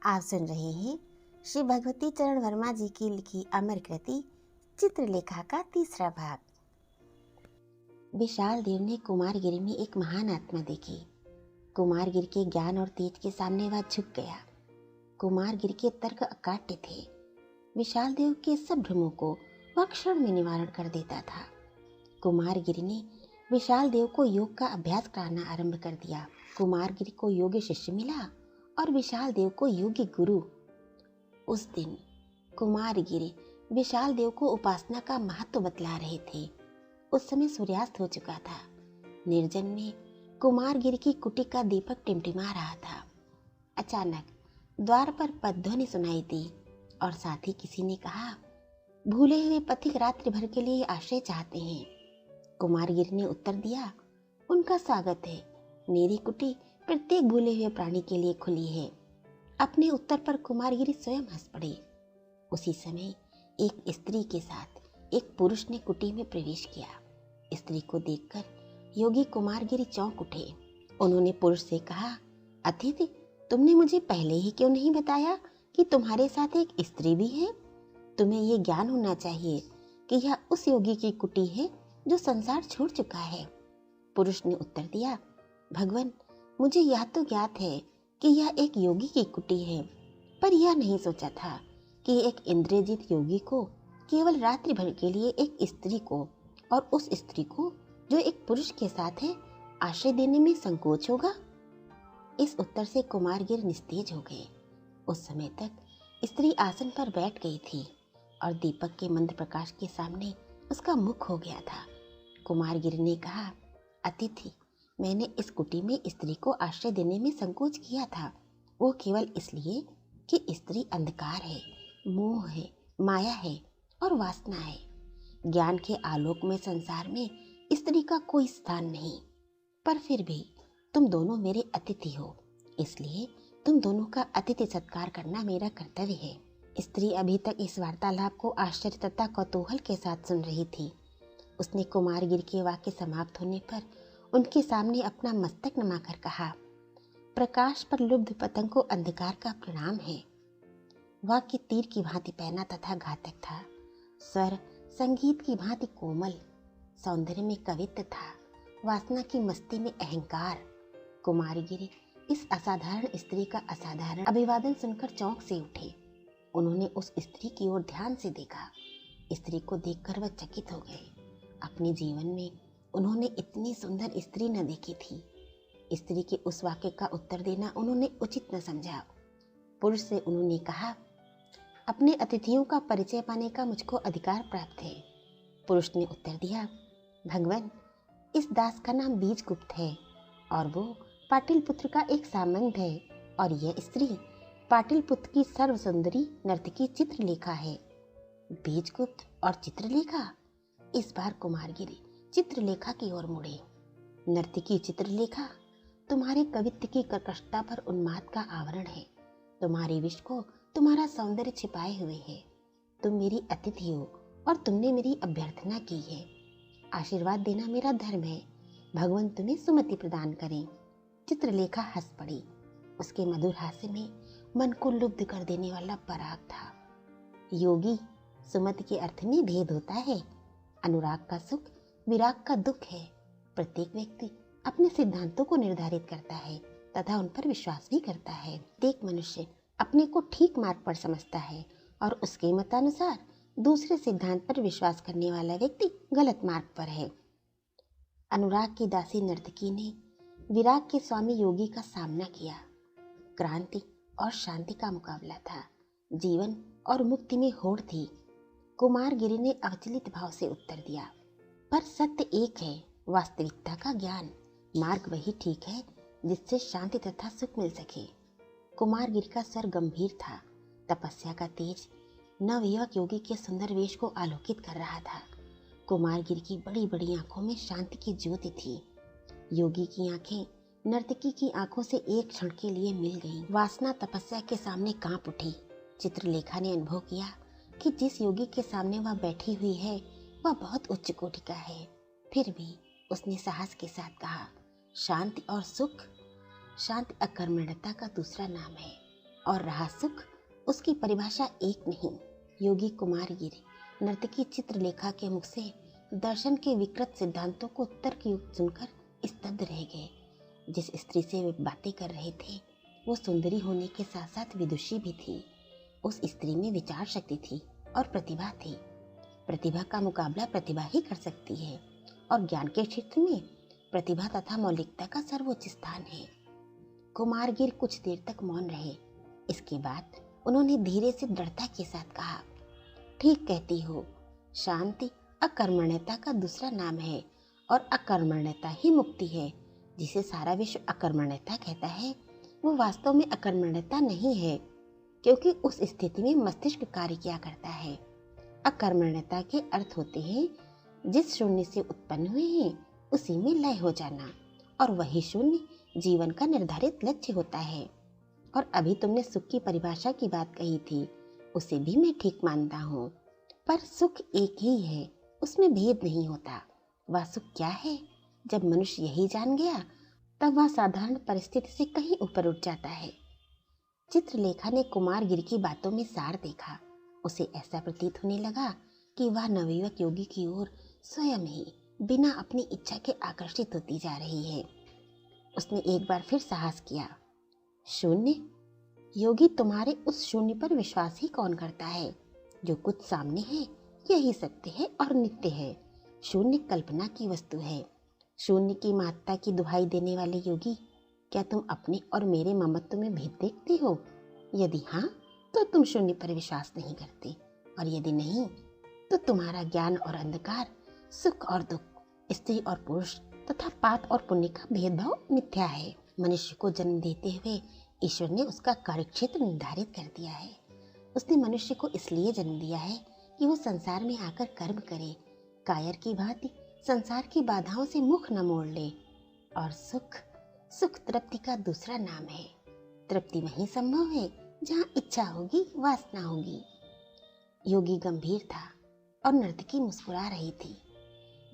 आप सुन रहे हैं श्री भगवती चरण वर्मा जी की लिखी अमर कृति चित्रलेखा का तीसरा भाग। विशाल देव ने कुमारगिरी में एक महान आत्मा देखी। कुमारगिरी के ज्ञान और तेज के सामने वह झुक गया। कुमारगिरी के तर्क अकाट्य थे। विशाल देव के सब भ्रमों को वह क्षण में निवारण कर देता था। कुमारगिरी ने विशाल देव को योग का अभ्यास कराना आरंभ कर दिया। कुमारगिरी को योग्य शिष्य मिला और विशाल देव को योग्य गुरु। उस दिन कुमारगिरी विशाल देव को उपासना का महत्व बतला रहे थे। उस समय सूर्यास्त हो चुका था। निर्जन में कुमारगिरी की कुटी का दीपक टिमटिमा रहा था। अचानक द्वार पर पदध्वनि सुनाई दी और साथ ही किसी ने कहा, भूले हुए पथिक रात्रि भर के लिए आश्रय चाहते हैं। कुमारगिरी ने उत्तर दिया, उनका स्वागत है। मेरी कुटी प्रत्येक भूले हुए प्राणी के लिए खुली है। अपने उत्तर पर कुमारगिरी स्वयं हंस पड़े। उसी समय एक स्त्री के साथ एक पुरुष ने कुटी में प्रवेश किया। स्त्री को देखकर योगी कुमारगिरी चौंक उठे। उन्होंने पुरुष से कहा, अतिथि, तुमने मुझे पहले ही क्यों नहीं बताया कि तुम्हारे साथ एक स्त्री भी है? तुम्हें ये ज्ञान होना चाहिए कि यह उस योगी की कुटी है जो संसार छोड़ चुका है। पुरुष ने उत्तर दिया, भगवान, मुझे यह तो ज्ञात है कि यह एक योगी की कुटी है, पर यह नहीं सोचा था कि एक इंद्रियजित योगी को केवल रात्रि भर के लिए एक स्त्री को, और उस स्त्री को जो एक पुरुष के साथ है, आश्रय देने में संकोच होगा। इस उत्तर से कुमारगिरी निस्तेज हो गए। उस समय तक स्त्री आसन पर बैठ गई थी और दीपक के मंद प्रकाश के सामने उसका मुख हो गया था। कुमारगिरी ने कहा, अतिथि, मैंने इस कुटी में स्त्री को आश्रय देने में संकोच किया था, वो केवल इसलिए कि स्त्री अंधकार है, मोह है, माया है और वासना है। ज्ञान के आलोक में संसार में स्त्री का कोई स्थान नहीं। पर फिर भी तुम दोनों मेरे अतिथि हो, इसलिए तुम दोनों का अतिथि सत्कार करना मेरा कर्तव्य है। स्त्री अभी तक इस वार्तालाप को आश्चर्य तथा कौतूहल के साथ सुन रही थी। उसने कुमारगिरी के वाक्य समाप्त होने पर उनके सामने अपना मस्तक नमाकर कहा, प्रकाश पर लुब्ध पतंग को अंधकार का प्रणाम है। वाक्य तीर की भांति पैना तथा घातक था। स्वर संगीत की भांति कोमल, सौंदर्य में कवित्व था, वासना की मस्ती में अहंकार। कुमारगिरी इस असाधारण स्त्री का असाधारण अभिवादन सुनकर चौंक से उठे। उन्होंने उस स्त्री की ओर ध्यान से देखा। स्त्री को देखकर वह चकित हो गए। अपने जीवन में उन्होंने इतनी सुंदर स्त्री न देखी थी। स्त्री के उस वाक्य का उत्तर देना उन्होंने उचित न समझा। पुरुष से उन्होंने कहा, अपने अतिथियों का परिचय पाने का मुझको अधिकार प्राप्त है। पुरुष ने उत्तर दिया, भगवान, इस दास का नाम बीजगुप्त है और वो पाटिलपुत्र का एक सामंत है, और यह स्त्री पाटिलपुत्र की सर्व सुंदरी नर्तकी चित्रलेखा है। बीजगुप्त और चित्रलेखा? इस बार कुमारगिरी चित्रलेखा की ओर मुड़े। नर्तकी चित्रलेखा, तुम्हारे कवित्व की कर्कशता पर उन्माद का आवरण है। तुम्हारे विष को तुम्हारा सौंदर्य छिपाए हुए है। तुम मेरी अतिथि हो और तुमने मेरी अभ्यर्थना की है। आशीर्वाद देना मेरा धर्म है। भगवान तुम्हें सुमति प्रदान करें। चित्रलेखा हंस पड़ी। उसके मधुर हास्य में मन को लुब्ध कर देने वाला पराग था। योगी, सुमति के अर्थ में भेद होता है। अनुराग का सुख विराग का दुख है। प्रत्येक व्यक्ति अपने सिद्धांतों को निर्धारित करता है तथा उन पर विश्वास भी करता है। प्रत्येक मनुष्य अपने को ठीक मार्ग पर समझता है और उसके मतानुसार दूसरे सिद्धांत पर विश्वास करने वाला व्यक्ति गलत मार्ग पर है। अनुराग की दासी नर्तकी ने विराग के स्वामी योगी का सामना किया। क्रांति और शांति का मुकाबला था। जीवन और मुक्ति में होड़ थी। कुमारगिरी ने अविचलित भाव से उत्तर दिया, पर सत्य एक है, वास्तविकता का ज्ञान। मार्ग वही ठीक है जिससे शांति तथा सुख मिल सके। कुमारगिरी का स्वर गंभीर था। तपस्या का तेज नवयुवक योगी के सुंदर वेश को आलोकित कर रहा था। कुमारगिरी की बड़ी बड़ी आंखों में शांति की ज्योति थी। योगी की आंखें नर्तकी की आंखों से एक क्षण के लिए मिल गईं। वासना तपस्या के सामने कांप उठी। चित्रलेखा ने अनुभव किया कि जिस योगी के सामने वह बैठी हुई है वह बहुत उच्च कोटि का है। फिर भी उसने साहस के साथ कहा, शांति और सुख। शांति अकर्मण्यता का दूसरा नाम है। और रहा सुख, उसकी परिभाषा एक नहीं। योगी कुमारगिर नर्तकी चित्रलेखा के मुख से दर्शन के विकृत सिद्धांतों को तर्कयुक्त सुनकर स्तब्ध रह गए। जिस स्त्री से वे बातें कर रहे थे वो सुंदरी होने के साथ साथ विदुषी भी थी। उस स्त्री में विचार शक्ति थी और प्रतिभा थी। प्रतिभा का मुकाबला प्रतिभा ही कर सकती है और ज्ञान के क्षेत्र में प्रतिभा तथा मौलिकता का सर्वोच्च स्थान है। कुमारगिर कुछ देर तक मौन रहे। इसके बाद उन्होंने धीरे से दृढ़ता के साथ कहा, ठीक कहती हो, शांति अकर्मण्यता का दूसरा नाम है और अकर्मण्यता ही मुक्ति है। जिसे सारा विश्व अकर्मण्यता कहता है वो वास्तव में अकर्मण्यता नहीं है, क्योंकि उस स्थिति में मस्तिष्क कार्य किया करता है। अकर्मण्यता के अर्थ होते हैं जिस शून्य से उत्पन्न हुए हैं उसी में लय हो जाना, और वही शून्य जीवन का निर्धारित लक्ष्य होता है। और अभी तुमने सुख की परिभाषा की बात कही थी, उसे भी मैं ठीक मानता हूँ, पर सुख एक ही है, उसमें भेद नहीं होता। वह सुख क्या है? जब मनुष्य यही जान गया तब वह साधारण परिस्थिति से कहीं ऊपर उठ जाता है। चित्रलेखा ने कुमारगिर की बातों में सार देखा। उसे ऐसा प्रतीत होने लगा कि वह नवयुवक योगी की ओर स्वयं ही बिना अपनी इच्छा के आकर्षित होती जा रही है। उसने एक बार फिर साहस किया, शून्य? योगी, तुम्हारे उस शून्य पर विश्वास ही कौन करता है? जो कुछ सामने है यही सत्य है और नित्य है। शून्य कल्पना की वस्तु है। शून्य की महत्ता की दुहाई देने वाले योगी, क्या तुम अपने और मेरे ममत्व में भेद देखते हो? यदि हाँ तो तुम शून्य पर विश्वास नहीं करते, और यदि नहीं तो तुम्हारा ज्ञान और अंधकार, सुख और दुख, स्त्री और पुरुष तथा पाप और पुण्य का भेदभाव मिथ्या है। मनुष्य को जन्म देते हुए ईश्वर ने उसका कार्यक्षेत्र निर्धारित कर दिया है। उसने मनुष्य को इसलिए जन्म दिया है कि वो संसार में आकर कर्म करे, कायर की भांति संसार की बाधाओं से मुख न मोड़ ले। और सुख, सुख तृप्ति का दूसरा नाम है। तृप्ति वहीं संभव है जहाँ इच्छा होगी, वासना होगी। योगी गंभीर था और नर्तकी मुस्कुरा रही थी।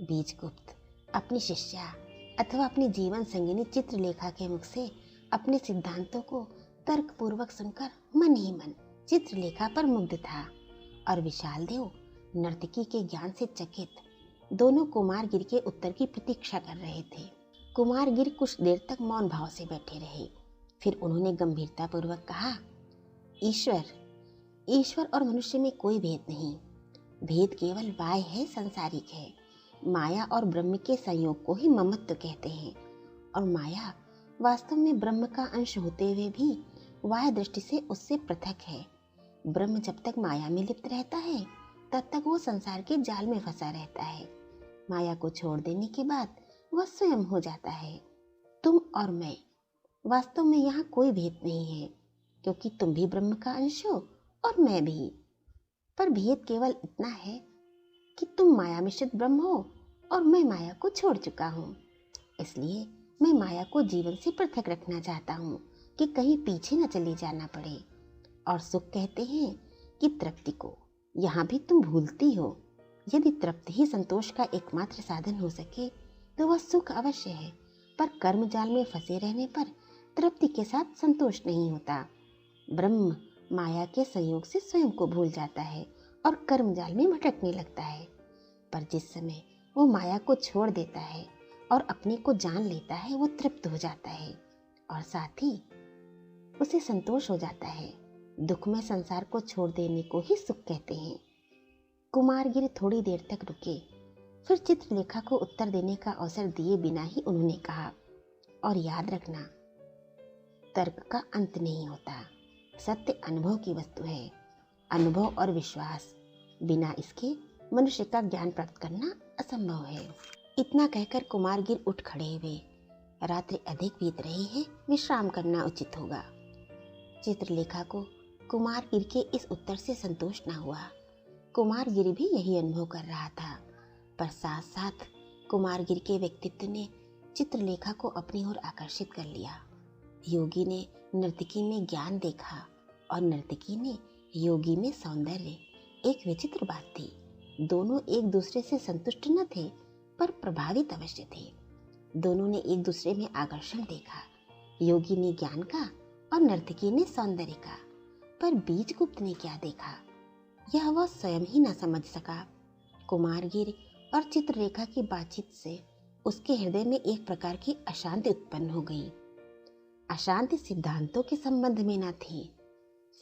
बीजगुप्त अपनी शिष्या अथवा अपनी जीवन संगिनी चित्रलेखा के मुख से अपने सिद्धांतों को तर्कपूर्वक सुनकर मन ही मन चित्रलेखा पर मुग्ध था, और विशाल देव नर्तकी के ज्ञान से चकित दोनों कुमारगिर के उत्तर की प्रतीक्षा कर रहे थे। कुमारगिर कुछ देर तक मौन भाव से बैठे रहे। फिर उन्होंने गंभीरता पूर्वक कहा, ईश्वर और मनुष्य में कोई भेद नहीं। भेद केवल बाह्य है, सांसारिक है। माया और ब्रह्म के संयोग को ही ममत्व कहते हैं, और माया वास्तव में ब्रह्म का अंश होते हुए भी बाह्य दृष्टि से उससे पृथक है। ब्रह्म जब तक माया में लिप्त रहता है तब तक वो संसार के जाल में फंसा रहता है। माया को छोड़ देने के बाद वह स्वयं हो जाता है। तुम और मैं, वास्तव में यहाँ कोई भेद नहीं है, क्योंकि तुम भी ब्रह्म का अंश हो और मैं भी। पर भेद केवल इतना है कि तुम माया मिश्रित ब्रह्म हो और मैं माया को छोड़ चुका हूँ। इसलिए मैं माया को जीवन से पृथक रखना चाहता हूँ कि कहीं पीछे न चले जाना पड़े। और सुख कहते हैं कि तृप्ति को यहाँ भी तुम भूलती हो। यदि तृप्ति ही संतोष का एकमात्र साधन हो सके तो वह सुख अवश्य है, पर कर्म जाल में फंसे रहने पर तृप्ति के साथ संतोष नहीं होता। ब्रह्म माया के संयोग से स्वयं को भूल जाता है और कर्म जाल में भटकने लगता है। पर जिस समय वो माया को छोड़ देता है और अपने को जान लेता है, वो तृप्त हो जाता है और साथ ही उसे संतोष हो जाता है। दुख में संसार को छोड़ देने को ही सुख कहते हैं। कुमारगिर थोड़ी देर तक रुके, फिर चित्रलेखा को उत्तर देने का अवसर दिए बिना ही उन्होंने कहा, और याद रखना, तर्क का अंत नहीं होता। सत्य अनुभव की वस्तु है। अनुभव और विश्वास, बिना इसके मनुष्य का ज्ञान प्राप्त करना असंभव है। इतना कहकर कुमारगिर उठ खड़े हुए। रात्रि अधिक बीत रही है, विश्राम करना उचित होगा। चित्रलेखा को कुमारगिर के इस उत्तर से संतोष न हुआ। कुमारगिर भी यही अनुभव कर रहा था, पर साथ साथ कुमारगिर के व्यक्तित्व ने चित्रलेखा को अपनी ओर आकर्षित कर लिया। योगी ने नर्तकी में ज्ञान देखा और नर्तकी ने योगी में सौंदर्य। एक विचित्र बात थी, दोनों एक दूसरे से संतुष्ट न थे, पर प्रभावित अवश्य थे। दोनों ने एक दूसरे में आकर्षण देखा, योगी ने ज्ञान का और नर्तकी ने सौंदर्य का। पर बीजगुप्त ने क्या देखा यह वह स्वयं ही न समझ सका। कुमारगिर और चित्रलेखा की बातचीत से उसके हृदय में एक प्रकार की अशांति उत्पन्न हो गई। अशांति सिद्धांतों के संबंध में न थी,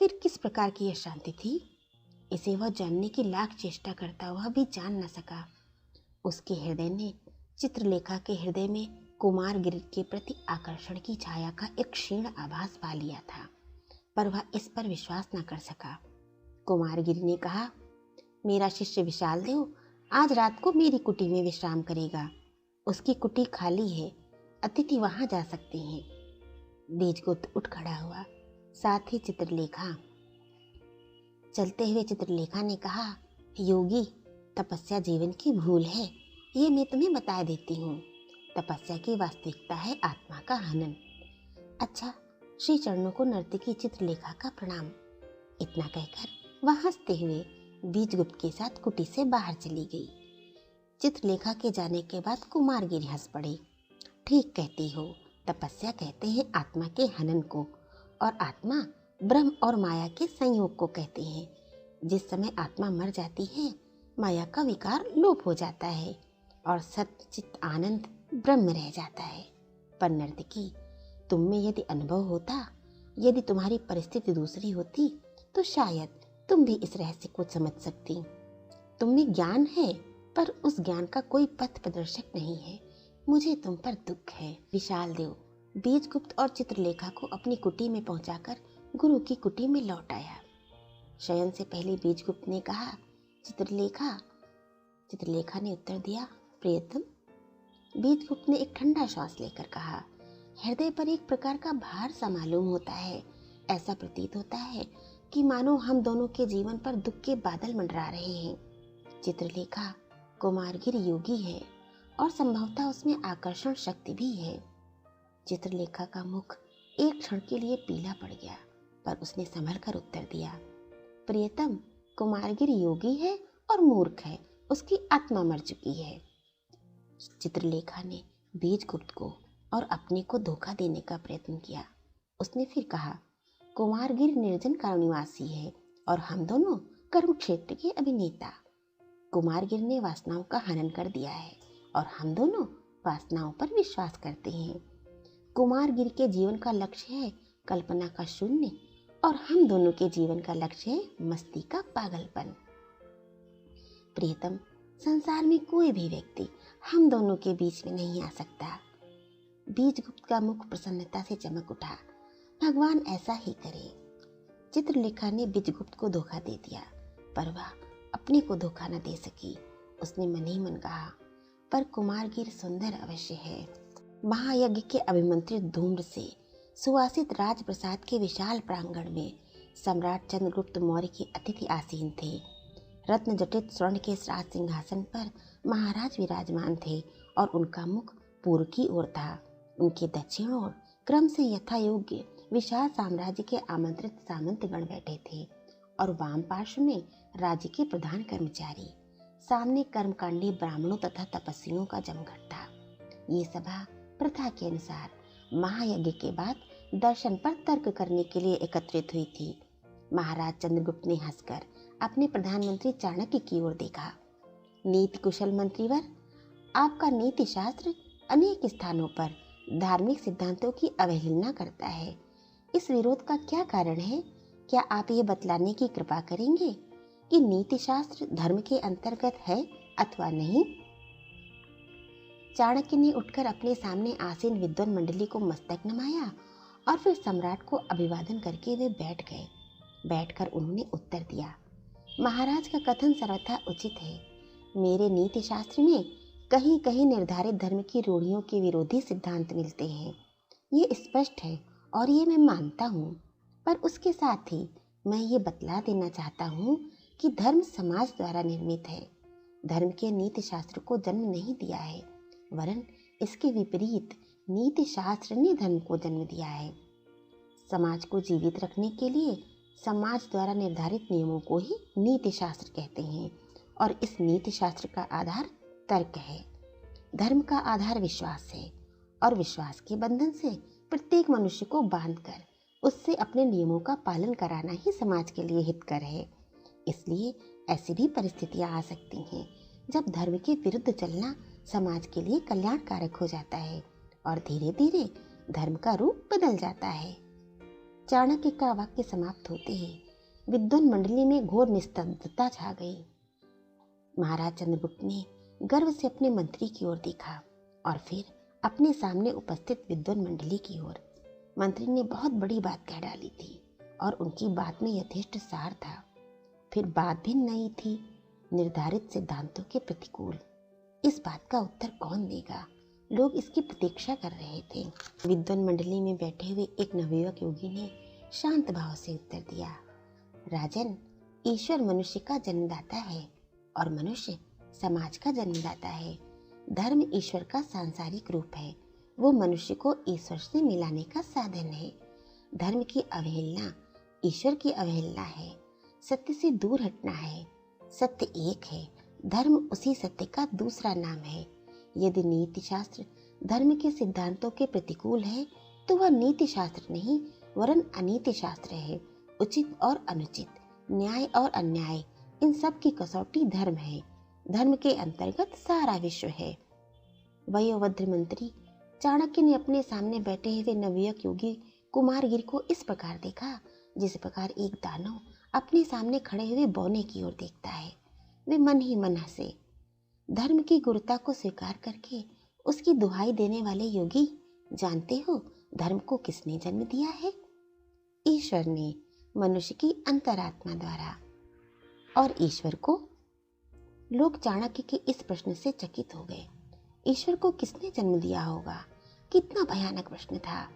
फिर किस प्रकार की अशांति थी, इसे वह जानने की लाख चेष्टा करता हुआ भी जान न सका। उसके हृदय ने चित्रलेखा के हृदय में कुमारगिर के प्रति आकर्षण की छाया का एक क्षीण आभास पा लिया था, पर वह इस पर विश्वास न कर सका। कुमारगिर ने कहा, मेरा शिष्य विशाल देव आज रात को मेरी कुटी में विश्राम करेगा। उसकी कुटी खाली है, अतिथि वहां जा सकते हैं। बीजगुप्त उठ खड़ा हुआ, साथ ही चित्रलेखा। चलते हुए चित्रलेखा ने कहा, योगी, तपस्या जीवन की भूल है, ये मैं तुम्हें बता देती हूँ। तपस्या की वास्तविकता है आत्मा का हनन। अच्छा, श्री चरणों को नर्तकी चित्रलेखा का प्रणाम। इतना कहकर वह हंसते हुए बीजगुप्त के साथ कुटी से बाहर चली गई। चित्रलेखा के जाने के बाद कुमारगिर हंस पड़े। ठीक कहती हो, तपस्या कहते हैं आत्मा के हनन को, और आत्मा ब्रह्म और माया के संयोग को कहते हैं। जिस समय आत्मा मर जाती है, माया का विकार लोप हो जाता है और सच्चित आनंद ब्रह्म रह जाता है। पर नर्तकी, तुम में यदि अनुभव होता, यदि तुम्हारी परिस्थिति दूसरी होती, तो शायद तुम भी इस रहस्य को समझ सकती। तुम में ज्ञान है, पर उस ज्ञान का कोई पथ प्रदर्शक नहीं है। मुझे तुम पर दुख है। विशाल देव बीजगुप्त और चित्रलेखा को अपनी कुटी में पहुंचाकर गुरु की कुटी में लौट आया। शयन से पहले बीजगुप्त ने कहा, चित्रलेखा। चित्रलेखा ने उत्तर दिया, प्रियतम। बीजगुप्त ने एक ठंडा श्वास लेकर कहा, हृदय पर एक प्रकार का भार सा मालूम होता है। ऐसा प्रतीत होता है कि मानो हम दोनों के जीवन पर दुख के बादल मंडरा रहे हैं। चित्रलेखा, कुमारगिर योगी है और संभवतः उसमें आकर्षण शक्ति भी है। चित्रलेखा का मुख एक क्षण के लिए पीला पड़ गया, पर उसने संभल कर उत्तर दिया, प्रियतम, कुमारगिर योगी है और मूर्ख है, उसकी आत्मा मर चुकी है। चित्रलेखा ने बीजगुप्त को और अपने को धोखा देने का प्रयत्न किया। उसने फिर कहा, कुमारगिर निर्जन का निवासी है और हम दोनों कर्म क्षेत्र के अभिनेता। कुमारगिर ने वासनाओं का हनन कर दिया है और हम दोनों वासनाओं पर विश्वास करते हैं। कुमारगिर के जीवन का लक्ष्य है कल्पना का शून्य और हम दोनों के जीवन का लक्ष्य है मस्ती का पागलपन। प्रियतम, संसार में कोई भी व्यक्ति हम दोनों के बीच में नहीं आ सकता। बीजगुप्त का मुख प्रसन्नता से चमक उठा। भगवान ऐसा ही करे। चित्रलेखा ने बीजगुप्त को धोखा दे दिया, पर वह अपने को धोखा न दे सकी। उसने मन ही मन कहा, पर कुमारगिर सुंदर अवश्य है। महायज्ञ के अभिमंत्रित धूम्र से सुवासित राजप्रसाद के विशाल प्रांगण में सम्राट चंद्रगुप्त मौर्य के अतिथि आसीन थे। रत्न जटित स्वर्ण के राज सिंहासन पर महाराज विराजमान थे और उनका मुख पूर्व की ओर था। उनके दक्षिण ओर क्रम से यथा योग्य विशाल साम्राज्य के आमंत्रित सामंतगण बैठे थे और वाम पार्श्व में राज्य के प्रधान कर्मचारी। सामने कर्मकांडी ब्राह्मणों तथा तपस्वियों का जमघट था। ये सभा प्रथा के अनुसार महायज्ञ के बाद दर्शन पर तर्क करने के लिए एकत्रित हुई थी। महाराज चंद्रगुप्त ने हंसकर अपने प्रधानमंत्री चाणक्य की ओर देखा। नीति कुशल मंत्रीवर, आपका नीति शास्त्र अनेक स्थानों पर धार्मिक सिद्धांतों की अवहेलना करता है। इस विरोध का क्या कारण है? क्या आप ये बतलाने की कृपा करेंगे कि नीति शास्त्र धर्म के अंतर्गत है अथवा नहीं? चाणक्य ने उठकर अपने सामने आसीन विद्वान मंडली को मस्तक नमाया और फिर सम्राट को अभिवादन करके वे बैठ गए। बैठकर उन्होंने उत्तर दिया, महाराज का कथन सर्वथा उचित है। मेरे नीति शास्त्र में कहीं कहीं निर्धारित धर्म की रूढ़ियों के विरोधी सिद्धांत मिलते हैं, ये स्पष्ट है और ये मैं मानता हूँ। पर उसके साथ ही मैं ये बतला देना चाहता हूँ कि धर्म समाज द्वारा निर्मित है। धर्म के नीति शास्त्र को जन्म नहीं दिया है, वरन इसके विपरीत नीति शास्त्र ने धर्म को जन्म दिया है। समाज को जीवित रखने के लिए समाज द्वारा निर्धारित नियमों को ही नीति शास्त्र कहते हैं और इस नीति शास्त्र का आधार तर्क है। धर्म का आधार विश्वास है और विश्वास के बंधन से प्रत्येक मनुष्य को बांधकर उससे अपने नियमों का पालन कराना ही समाज के लिए हितकर है। इसलिए ऐसी भी परिस्थितियां आ सकती हैं जब धर्म के विरुद्ध चलना समाज के लिए कल्याणकारक हो जाता है और धीरे धीरे धर्म का रूप बदल जाता है। चाणक्य का वाक्य समाप्त होते ही विद्वान मंडली में घोर निस्तब्धता छा गई। महाराज चंद्रगुप्त ने गर्व से अपने मंत्री की ओर देखा और फिर अपने सामने उपस्थित विद्वान मंडली की ओर। मंत्री ने बहुत बड़ी बात कह डाली थी और उनकी बात में यथेष्ट सार था। फिर बात भी नई थी, निर्धारित सिद्धांतों के प्रतिकूल। इस बात का उत्तर कौन देगा? लोग इसकी प्रतीक्षा कर रहे थे। विद्वान मंडली में बैठे हुए एक नवयुवक योगी ने शांत भाव से उत्तर दिया, राजन, ईश्वर मनुष्य का जन्मदाता है और मनुष्य समाज का जन्मदाता है। धर्म ईश्वर का सांसारिक रूप है, वो मनुष्य को ईश्वर से मिलाने का साधन है। धर्म की अवहेलना ईश्वर की अवहेलना है, सत्य से दूर हटना है। सत्य एक है, धर्म उसी सत्य का दूसरा नाम है। यदि नीति शास्त्र धर्म के सिद्धांतों के प्रतिकूल है तो वह नीति शास्त्र नहीं वरन अनीति शास्त्र है। उचित और अनुचित, न्याय और अन्याय, इन सब की कसौटी धर्म है। धर्म के अंतर्गत सारा विश्व है। वयोवृद्ध मंत्री चाणक्य ने अपने सामने बैठे हुए नवयुवक योगी कुमारगिर को इस प्रकार देखा जिस प्रकार एक दानव अपने सामने खड़े हुए बौने की ओर देखता है। वे मन ही मन हंसे। धर्म की गुरुता को स्वीकार करके उसकी दुहाई देने वाले योगी, जानते हो धर्म को किसने जन्म दिया है? ईश्वर ने, मनुष्य की अंतरात्मा द्वारा। और ईश्वर को? लोग चाणक्य के इस प्रश्न से चकित हो गए। ईश्वर को किसने जन्म दिया होगा? कितना भयानक प्रश्न था।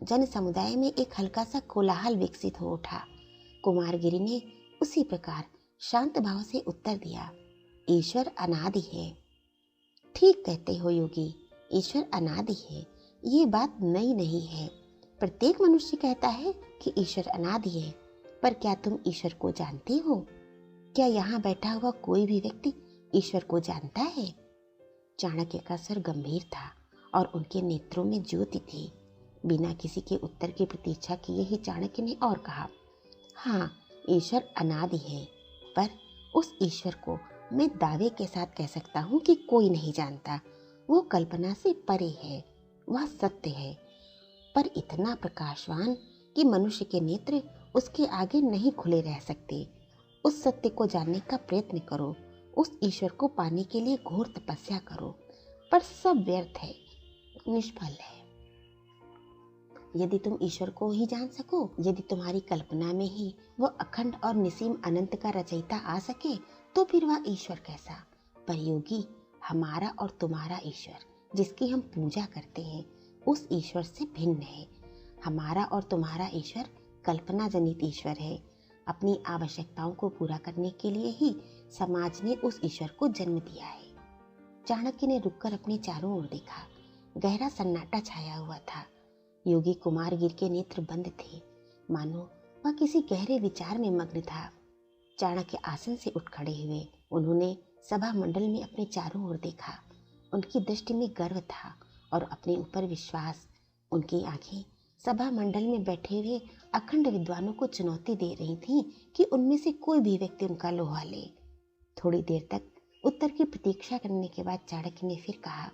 जन समुदाय में एक हल्का सा कोलाहल विकसित हो उठा। कुमारगिरी ने उसी प्रकार शांत भाव से उत्तर दिया, ईश्वर अनादि है। ठीक कहते हो योगी, ईश्वर अनादि है। ये बात नई नहीं है। प्रत्येक मनुष्य कहता है कि ईश्वर अनादि है, पर क्या तुम ईश्वर को जानते हो? क्या यहाँ बैठा हुआ कोई भी व्यक्ति ईश्वर को जानता है? चाणक्य का स्वर गंभीर था और उनके नेत्रों में ज्योति थी। बिना किसी के उत्तर की प्रतीक्षा किए ही चाणक्य ने और कहा, हाँ, ईश्वर अनादि है, पर उस ईश्वर को मैं दावे के साथ कह सकता हूँ कि कोई नहीं जानता। वो कल्पना से परे है, वह सत्य है, पर इतना प्रकाशवान कि मनुष्य के नेत्र उसके आगे नहीं खुले रह सकते। उस सत्य को जानने का प्रयत्न करो, उस ईश्वर को पाने के लिए घोर तपस्या करो, पर सब व्यर्थ है, निष्फल है। यदि तुम ईश्वर को ही जान सको, यदि तुम्हारी कल्पना में ही वह अखंड और निसीम अनंत का रचयिता आ सके, तो फिर वह ईश्वर कैसा? पर योगी, हमारा और तुम्हारा ईश्वर जिसकी हम पूजा करते हैं, उस ईश्वर से भिन्न है। हमारा और तुम्हारा ईश्वर कल्पना जनित ईश्वर है। अपनी आवश्यकताओं को पूरा करने के लिए ही समाज ने उस ईश्वर को जन्म दिया है। चाणक्य ने रुककर अपने चारों ओर देखा। गहरा सन्नाटा छाया हुआ था। योगी कुमारगिर के नेत्र बंद थे, मानो वह किसी गहरे विचार में मग्न था। चाणक्य आसन से उठ खड़े हुए। उन्होंने सभा मंडल में अपने चारों ओर देखा। उनकी दृष्टि में गर्व था और अपने ऊपर विश्वास। उनकी आंखें सभा मंडल में बैठे हुए अखंड विद्वानों को चुनौती दे रही थीं कि उनमें से कोई भी व्यक्ति उनका लोहा ले। थोड़ी देर तक उत्तर की प्रतीक्षा करने के बाद चाणक्य ने फिर कहा,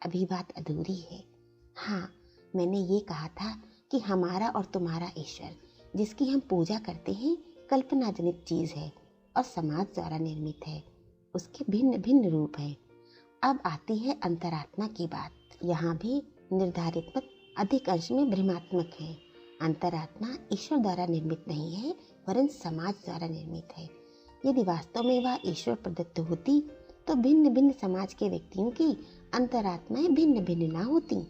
अभी बात अधूरी है। हाँ, मैंने ये कहा था कि हमारा और तुम्हारा ईश्वर जिसकी हम पूजा करते हैं कल्पना जनित चीज है और समाज द्वारा निर्मित है। उसके भिन्न भिन्न रूप है। अब आती है अंतरात्मा की बात। यहाँ भी निर्धारित मत अधिक अंश में भ्रमात्मक है। अंतरात्मा ईश्वर द्वारा निर्मित नहीं है वरन समाज द्वारा निर्मित है। यदि वास्तव में वह ईश्वर प्रदत्त होती तो भिन्न भिन्न समाज के व्यक्तियों की अंतरात्माएं भिन्न भिन्न ना होती।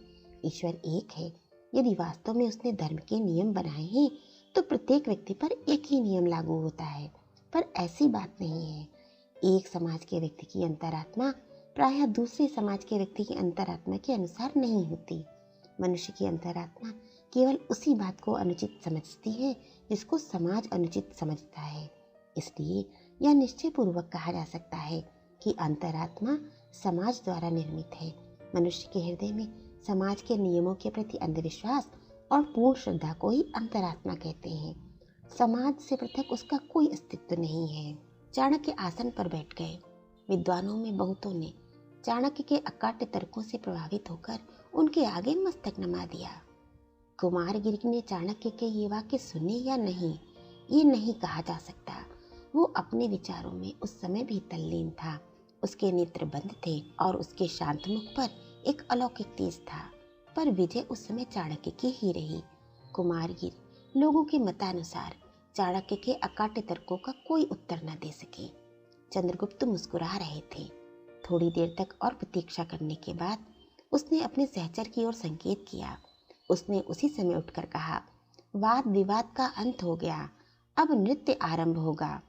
ईश्वर एक है। यदि वास्तव में उसने धर्म के नियम बनाए हैं तो प्रत्येक व्यक्ति पर एक ही नियम लागू होता है, पर ऐसी बात नहीं है। एक समाज के व्यक्ति की अंतरात्मा प्रायः दूसरे समाज के व्यक्ति की अंतरात्मा के अनुसार नहीं होती। मनुष्य की अंतरात्मा केवल उसी बात को अनुचित समझती है जिसको समाज अनुचित समझता है। इसलिए यह निश्चय पूर्वक कहा जा सकता है कि अंतरात्मा समाज द्वारा निर्मित है। मनुष्य के हृदय में समाज के नियमों के प्रति अंधविश्वास और पूर्ण श्रद्धा को ही अंतरात्मा कहते हैं। समाज से पृथक उसका कोई अस्तित्व नहीं है। चाणक्य आसन पर बैठ गए। विद्वानों में बहुतों ने चाणक्य के अकाट्य तर्कों से प्रभावित होकर उनके आगे मस्तक नमा दिया। कुमारगिरि ने चाणक्य के ये वाक्य सुने या नहीं, ये नहीं कहा जा सकता। वो अपने विचारों में उस समय भी तल्लीन था। उसके नेत्र बंद थे और उसके शांत मुख पर एक अलौकिक तेज था। पर विजय उस समय चाणक्य की ही रही। कुमारगिरि लोगों के मतानुसार चाणक्य के अकाट्य तर्कों का कोई उत्तर न दे सके। चंद्रगुप्त मुस्कुरा रहे थे। थोड़ी देर तक और प्रतीक्षा करने के बाद उसने अपने सहचर की ओर संकेत किया। उसने उसी समय उठकर कहा, वाद विवाद का अंत हो गया, अब नृत्य आरंभ होगा।